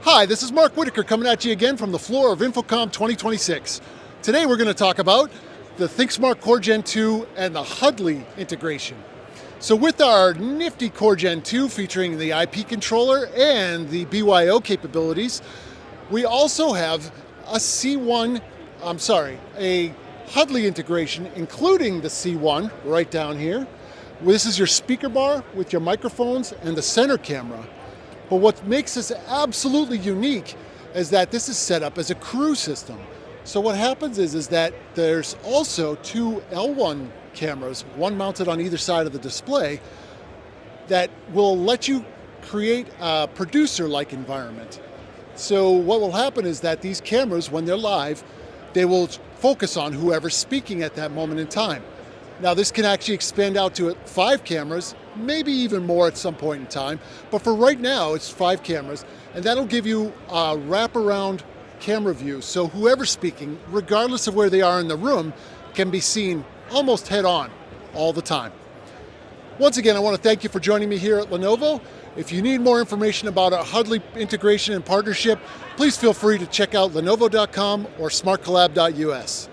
Hi, this is Mark Whitaker coming at you again from the floor of InfoComm 2026. Today we're going to talk about the ThinkSmart Core Gen 2 and the Huddly integration. So with our nifty Core Gen 2 featuring the IP controller and the BYO capabilities, we also have a Huddly integration including the C1 right down here. This is your speaker bar with your microphones and the center camera. But what makes this absolutely unique is that this is set up as a crew system. So what happens is that there's also two L1 cameras, one mounted on either side of the display, that will let you create a producer-like environment. So what will happen is that these cameras, when they're live, they will focus on whoever's speaking at that moment in time. Now this can actually expand out to 5 cameras, maybe even more at some point in time, but for right now it's 5 cameras, and that'll give you a wraparound camera view, so whoever's speaking, regardless of where they are in the room, can be seen almost head on all the time. Once again, I want to thank you for joining me here at Lenovo. If you need more information about our Huddly integration and partnership, please feel free to check out lenovo.com or smartcollab.us.